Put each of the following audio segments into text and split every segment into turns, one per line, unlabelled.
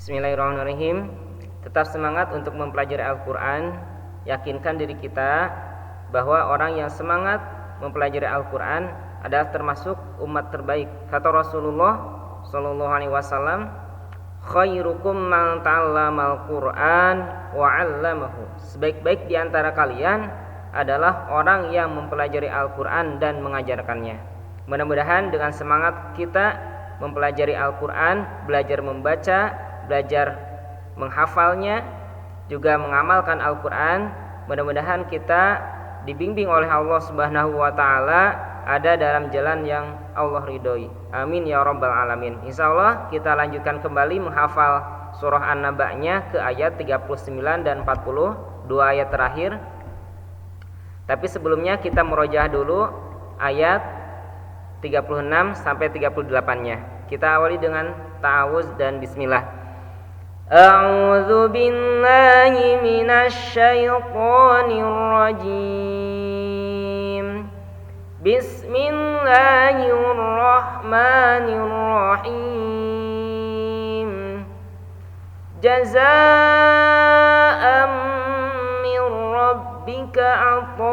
Bismillahirrahmanirrahim. Tetap semangat untuk mempelajari Al-Quran. Yakinkan diri kita bahwa orang yang semangat mempelajari Al-Quran adalah termasuk umat terbaik. Kata Rasulullah Sallallahu Alaihi Wasallam, khairukum man ta'allamal Quran wa 'allamahu. Sebaik-baik di antara kalian adalah orang yang mempelajari Al-Quran dan mengajarkannya. Mudah-mudahan dengan semangat kita mempelajari Al-Quran, belajar membaca, belajar menghafalnya, juga mengamalkan Al-Quran, mudah-mudahan kita dibimbing oleh Allah Subhanahu wa Ta'ala ada dalam jalan yang Allah ridhoi. Amin ya rabbal alamin. Insyaallah kita lanjutkan kembali menghafal surah An-Naba-nya ke ayat 39 dan 40, dua ayat terakhir. Tapi sebelumnya kita murojaah dulu ayat 36 sampai 38-nya. Kita awali dengan ta'awuz dan bismillah. A'udzu billahi minasy syaithanir rajim. Bismillahirrahmanirrahim. Jazaa'an min rabbika 'ata'an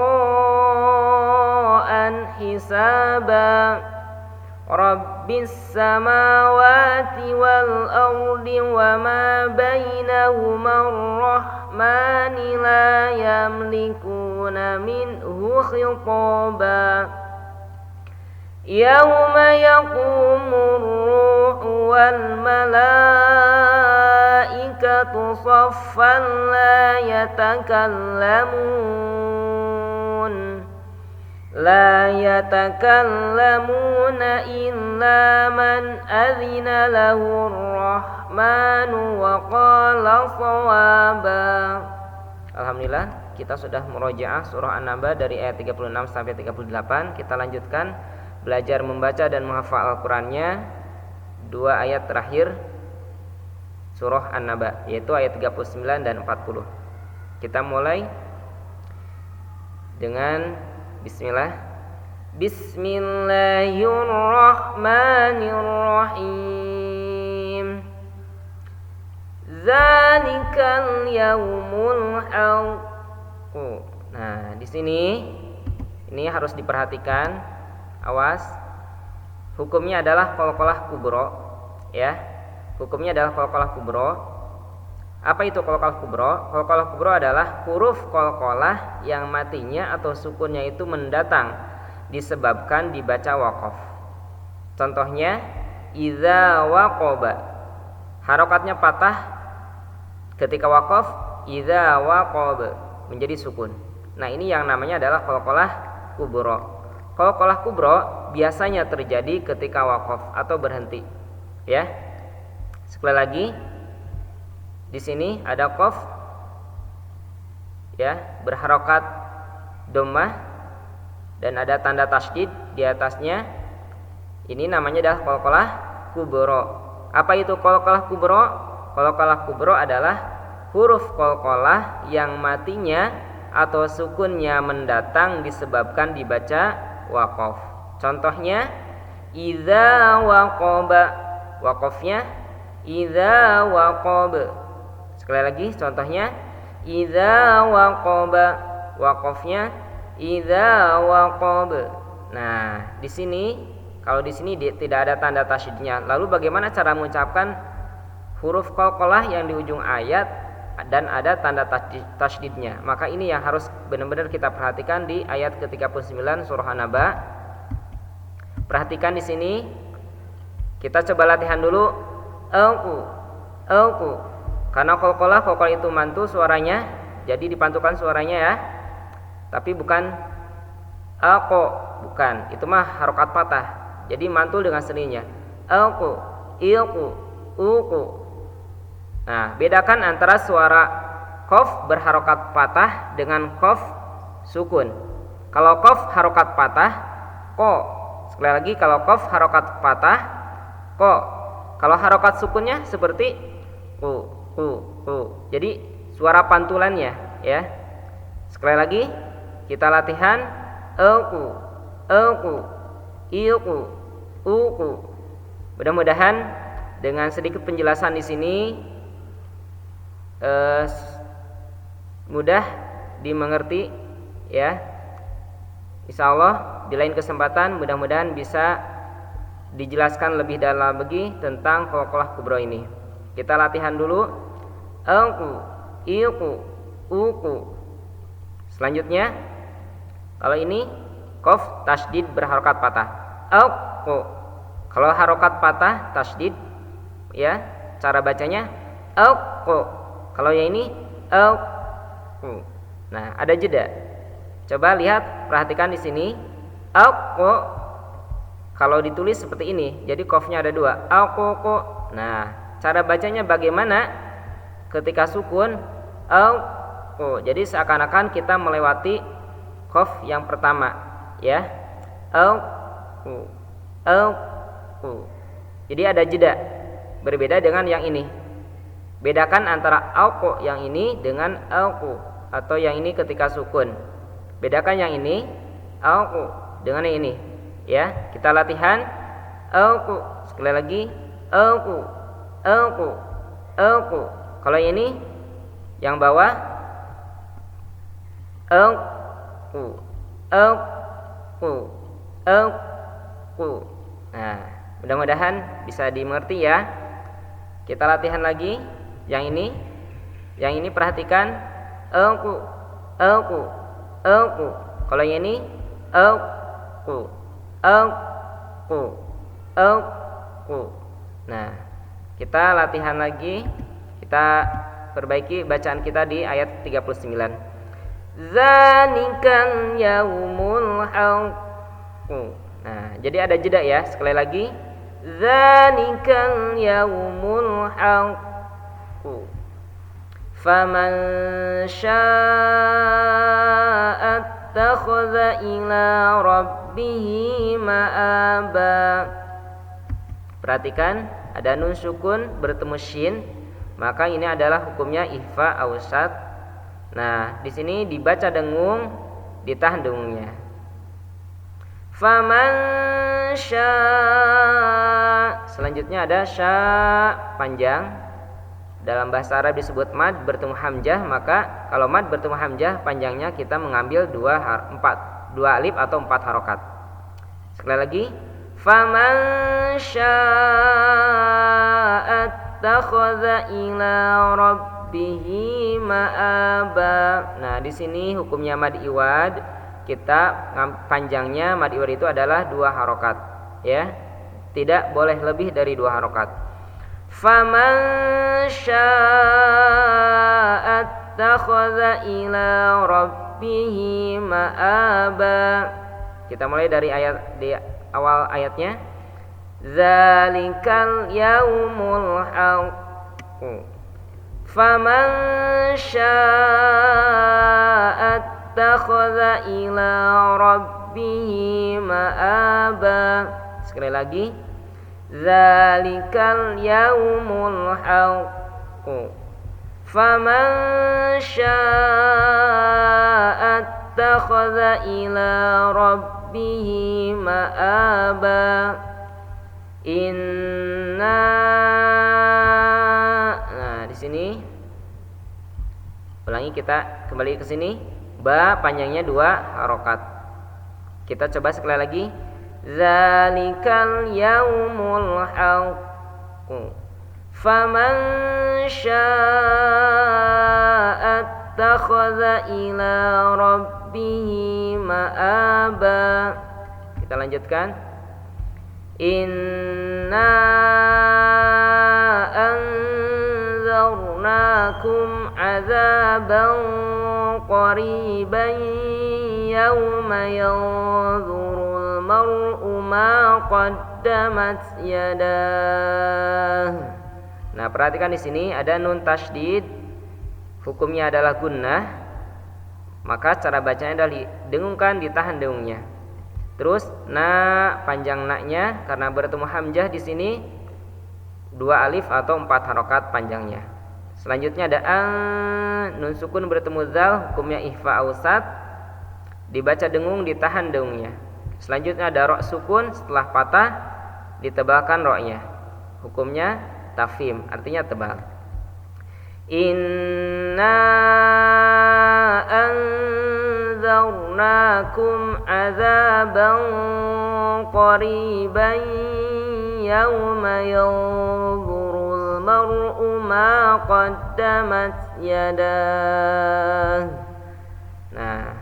hisaba. Rabbis samawati wal ardi wa ma bainahuma ar-rahmani la yamlikuna minhu khitaba. Yawma yaqumur ruhu wal malaikatu saffan la yatakallamuna illa man adhina lahu ar-rahmanu wa qala shawaba. Alhamdulillah, kita sudah murojaah surah An-Naba dari ayat 36 sampai 38. Kita lanjutkan belajar membaca dan menghafal Al-Qur'annya, dua ayat terakhir surah An-Naba, yaitu ayat 39 dan 40. Kita mulai dengan bismillah. Bismillahirrahmanirrahim. Zalikal yaumul haqq. Nah, di sini ini harus diperhatikan. Awas. Hukumnya adalah qalqalah kubro, ya. Hukumnya adalah qalqalah kubro. Apa itu qalqalah kubro? Qalqalah kubro adalah huruf qalqalah yang matinya atau sukunnya itu mendatang disebabkan dibaca waqaf. Contohnya idza waqaba, harokatnya patah ketika waqaf. Idza waqaba menjadi sukun. Nah, ini yang namanya adalah qalqalah kubro. Qalqalah kubro biasanya terjadi ketika waqaf atau berhenti, ya. Sekali lagi, di sini ada qaf, ya, berharokat dhammah dan ada tanda tasydid di atasnya. Ini namanya adalah qalqalah kubro. Apa itu qalqalah kubro? Qalqalah kubro adalah huruf qalqalah yang matinya atau sukunnya mendatang disebabkan dibaca waqaf. Contohnya idza waqaba, waqafnya idza waqaba. Sekali lagi contohnya idza waqaba, waqafnya idza waqaba. Nah, di sini kalau di sini tidak ada tanda tasydidnya. Lalu bagaimana cara mengucapkan huruf qalqalah yang di ujung ayat dan ada tanda tasydidnya? Maka ini yang harus benar-benar kita perhatikan di ayat ke-39 surah An-Naba. Perhatikan di sini. Kita coba latihan dulu. Alqu. Karena qalqalah itu mantul suaranya, jadi dipantukan suaranya, ya. Tapi bukan alqo, bukan. Itu mah harokat patah. Jadi mantul dengan seninya. Alqu, ilqu, uqu. Nah, bedakan antara suara qaf berharokat patah dengan qaf sukun. Kalau qaf harokat patah, ko. Sekali lagi, kalau qaf harokat patah, ko. Kalau harokat sukunnya seperti u. Jadi suara pantulannya, ya. Sekali lagi kita latihan. Alqu, ilqu, uqu. Mudah-mudahan dengan sedikit penjelasan di sini mudah dimengerti ya. Insyaallah di lain kesempatan mudah-mudahan bisa dijelaskan lebih dalam lagi tentang qalqalah kubra ini. Kita latihan dulu. Aku, iku, uku. Selanjutnya kalau ini qaf tasydid berharokat patah. Aku. Kalau harokat patah tasydid ya, cara bacanya aku. Kalau yang ini aku. Nah, ada jeda. Coba lihat, perhatikan di sini. Aku. Kalau ditulis seperti ini, jadi qafnya ada dua. Aku. Nah, cara bacanya bagaimana? Ketika sukun aku. Jadi seakan-akan kita melewati qaf yang pertama, ya. Aku. Jadi ada jeda. Berbeda dengan yang ini. Bedakan antara aku yang ini dengan aku atau yang ini ketika sukun. Bedakan yang ini aku dengan yang ini. Ya, kita latihan aku. Sekali lagi aku. Kalau yang ini yang bawah aku. Nah, mudah-mudahan bisa dimengerti ya. Kita latihan lagi yang ini. Yang ini perhatikan aku. Kalau yang ini aku. Nah, kita latihan lagi. Kita perbaiki bacaan kita di ayat 39. Zalikal yaumul haq. Nah, jadi ada jeda ya. Sekali lagi. Zalikal yaumul haq. Faman syaa'a attakhadha ila rabbih ma'aba. Perhatikan, ada nun sukun bertemu shin, maka ini adalah hukumnya ikhfa awsat. Nah, di sini dibaca dengung, ditahan dengungnya. Faman syaa. Selanjutnya ada syaa panjang. Dalam bahasa Arab disebut mad bertemu hamzah, maka kalau mad bertemu hamzah panjangnya kita mengambil dua alif atau 4 harokat. Sekali lagi, faman syaa'a attakhadha ila rabbih ma'aba. Nah, di sini hukumnya mad iwad, kita panjangnya mad iwad itu adalah 2 harokat, ya. Tidak boleh lebih dari 2 harokat. Faman syaa'a attakhadha ila rabbih ma'aba. Kita mulai dari ayat di awal ayatnya. Zalikal yaumul haq. Faman syaa'a attakhadha ila rabbih ma'aba. Sekali lagi. Zalikal yaumul haq. Faman syaa'a attakhadha ila rabbih ma'aba. Nah, di sini ulangi, kita kembali ke sini. Ba panjangnya 2 harokat. Kita coba sekali lagi. Zalikal yaumul haq. Faman syaa'a attakhadha ila rabbih ma'aba. Kita lanjutkan. Inna anzarnakum azaban qariban yawma yanzurul mar'u ma qaddamat yadah. Nah, perhatikan di sini ada nun tasydid, hukumnya adalah gunnah. Maka cara bacanya adalah dengungkan, ditahan dengungnya. Terus na panjang na-nya karena bertemu hamzah di sini 2 alif atau 4 harokat panjangnya. Selanjutnya ada nun sukun bertemu zal, hukumnya ikhfa awsat, dibaca dengung, ditahan dengungnya. Selanjutnya ada ro sukun, setelah patah ditebalkan ro-nya, hukumnya tafhim, artinya tebal. Inna anzarnakum azaban qariban yawma yanzurul mar'u ma qaddamat yadah. Nah,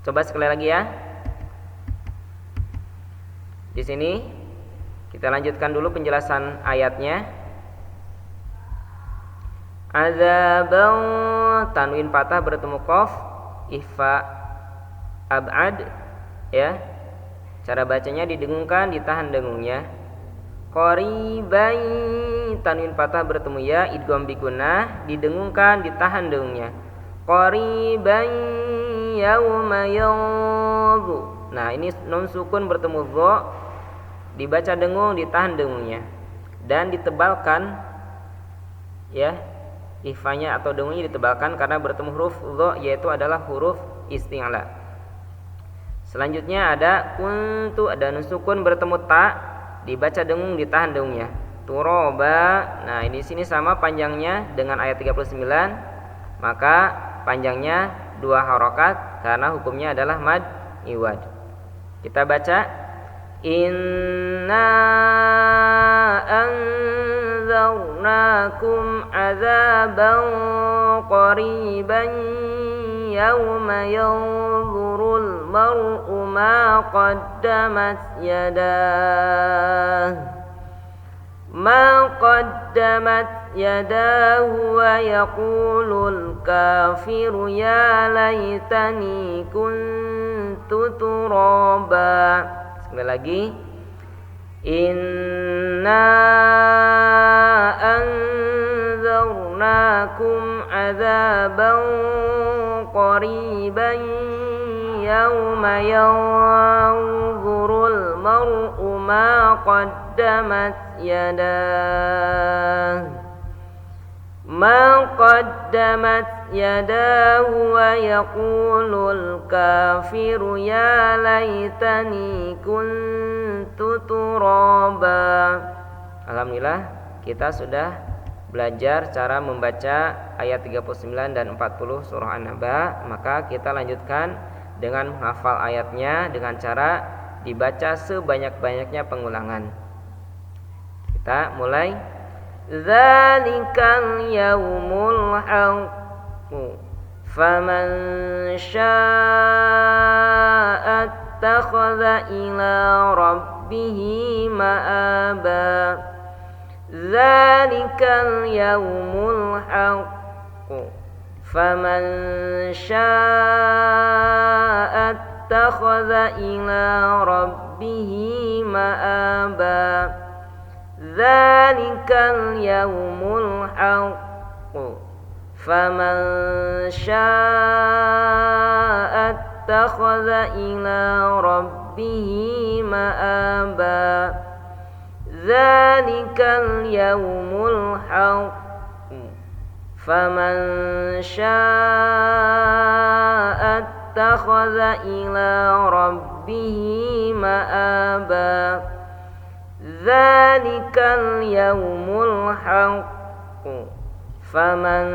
coba sekali lagi ya. Di sini kita lanjutkan dulu penjelasan ayatnya. Azaban, tanwin patah bertemu qaf, ifa ab'ad ya. Cara bacanya didengungkan, ditahan dengungnya. Qariban, tanwin patah bertemu ya, idgham bi gunnah, didengungkan, ditahan dengungnya. Qariban yauma yanzu. Nah, ini nun sukun bertemu dha, dibaca dengung, ditahan dengungnya dan ditebalkan ya. Ifanya atau dengungnya ditebalkan karena bertemu huruf dha, yaitu adalah huruf isti'la. Selanjutnya ada kuntu, ada nun sukun bertemu ta, dibaca dengung, ditahan dengungnya. Turaba. Nah, ini sini sama panjangnya dengan ayat 39, maka panjangnya 2 harokat karena hukumnya adalah mad iwad. Kita baca inna anzarnakum azaban qariban yawma yanzurul mar'u ma qaddamat yadah. Ma qaddamat yadahu wa yaqulul kafiru ya laitani kuntu turaba. Sekali lagi, inna anzarnakum azaban qariban yawma yanzurul mar'u ma qaddamat yadah. Ma qaddamat yadahu wa yaqulul kafiru ya laitani kuntu turaba. Alhamdulillah kita sudah belajar cara membaca ayat 39 dan 40 surah An-Naba. Maka kita lanjutkan dengan menghafal ayatnya dengan cara dibaca sebanyak-banyaknya pengulangan. Kita mulai. Dzalikal yaumul haqq faman syaa'a ittakhadha ila rabbih ma'aba. Dzalikal yaumul haqq faman syaa'a ittakhadha ila rabbih ma'aba. Dzalikal yaumul haqq faman syaa'a ittakhadha ila rabbih ma'aba. Dzalikal yaumul haqq faman syaa'a ittakhadha ila rabbih ma'aba. Dzalikal yaumul haqq faman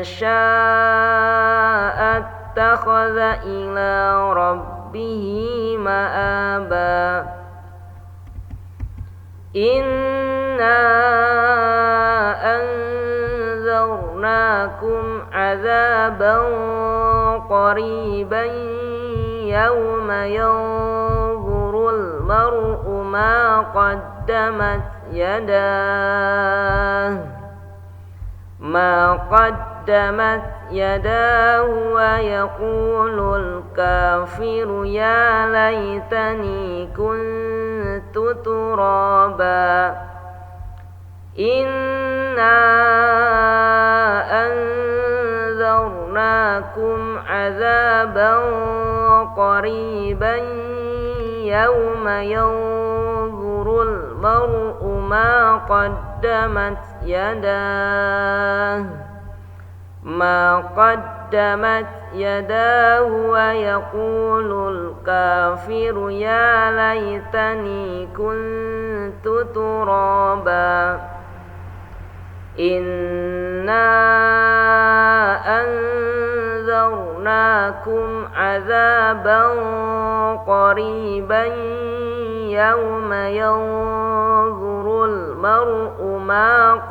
syaa'a ittakhadha ila rabbih ma'aba. Inna anzarnakum azaban qariban yawma yanzurul mar'u ma qaddamat yadah. Ma qaddamat yadahu wa yaqulul kafiru ya laitani kuntu turaba. Inna anzarnakum azaban qariban yawma yanzurul mar'u ma qaddamat yadah. Ma qaddamat yadahu wa yaqulul kafiru ya laitani kuntu turaba. Inna anzarnakum azaban qariban yawma yanzurul mar'u ma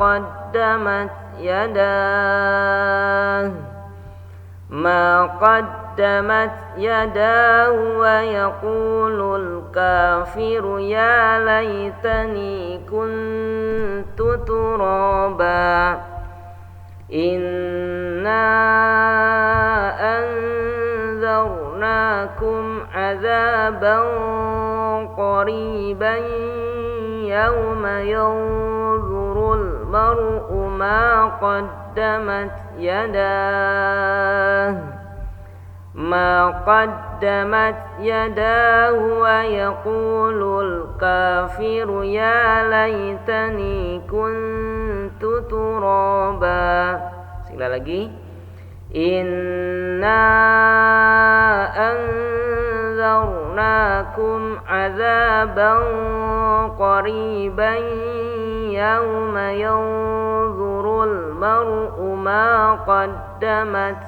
qaddamat yadahu wa yaqulul kafiru ya laitani kuntu turaba. Inna anzarnakum azaban qariban yawma yanzurul mar'u ma qaddamat yadahu wa yaqulul kafiru ya laitani kuntu turaba. Sekali lagi. Inna anzarnakum azaban qariban yawma yanzurul mar'u ma qaddamat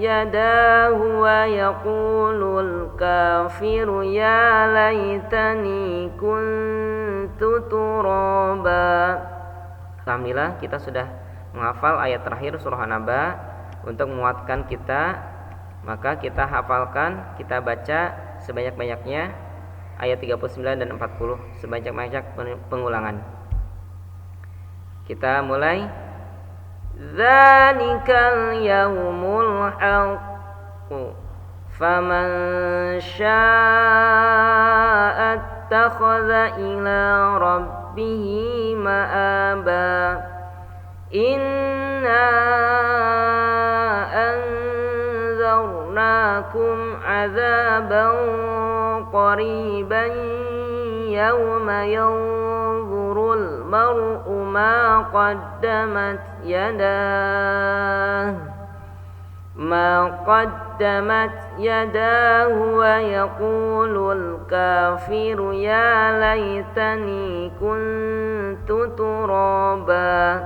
yadahu wa yaqulul kafiru ya laitani kuntu turaba. Alhamdulillah kita sudah menghafal ayat terakhir surah An-Naba. Untuk menguatkan kita, maka kita hafalkan, kita baca sebanyak-banyaknya ayat 39 dan 40, sebanyak-banyak pengulangan. Kita mulai. Dzalikal yaumul haqq faman syaa'a ittakhadha ila rabbihi ma'aba. Inna anzarnakum azaban qariban yawma yanzurul mar'u ma qaddamat yadahu wa yaqulul kafiru ya laitani kuntu turaba.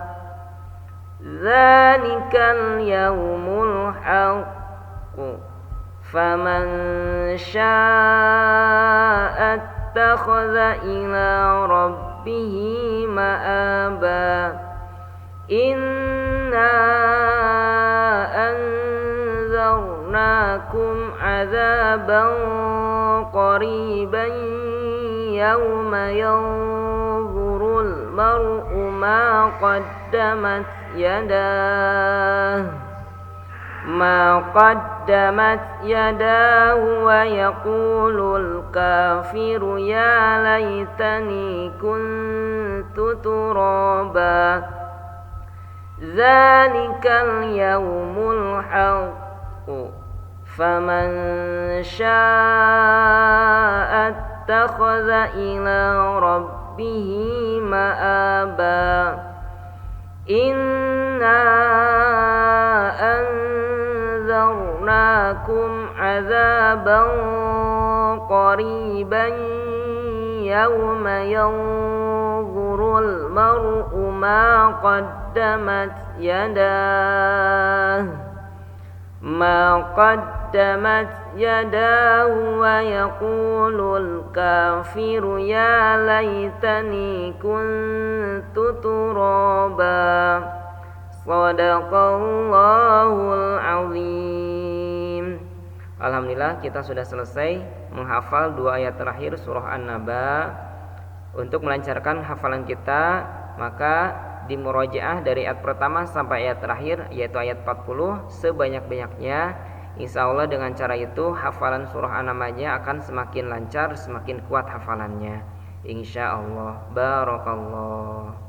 Dzalikal yaumul haqq faman syaa'a ittakhadha ila rabbihi ma'aba. Inna anzarnakum azaban qariban yawma yanzurul mar'u ma qaddamat yadahu wa yaqulul kafiru ya laitani kuntu turaba. Dzalikal yaumul haqq faman syaa'a ittakhadha ila rabbihi ma'aba. Inna anzarnakum azaban qariban yawma yanzurul mar'u ma qaddamat yadahu wa yaqulul kafiru ya laitani kuntu turaba. Shadaqallahul azim. Alhamdulillah kita sudah selesai menghafal 2 ayat terakhir surah An-Naba. Untuk melancarkan hafalan kita, maka dimurajaah dari ayat pertama sampai ayat terakhir, yaitu ayat 40 sebanyak-banyaknya. Insya Allah dengan cara itu hafalan surah An-Nabanya akan semakin lancar, semakin kuat hafalannya. Insya Allah. Barakallah.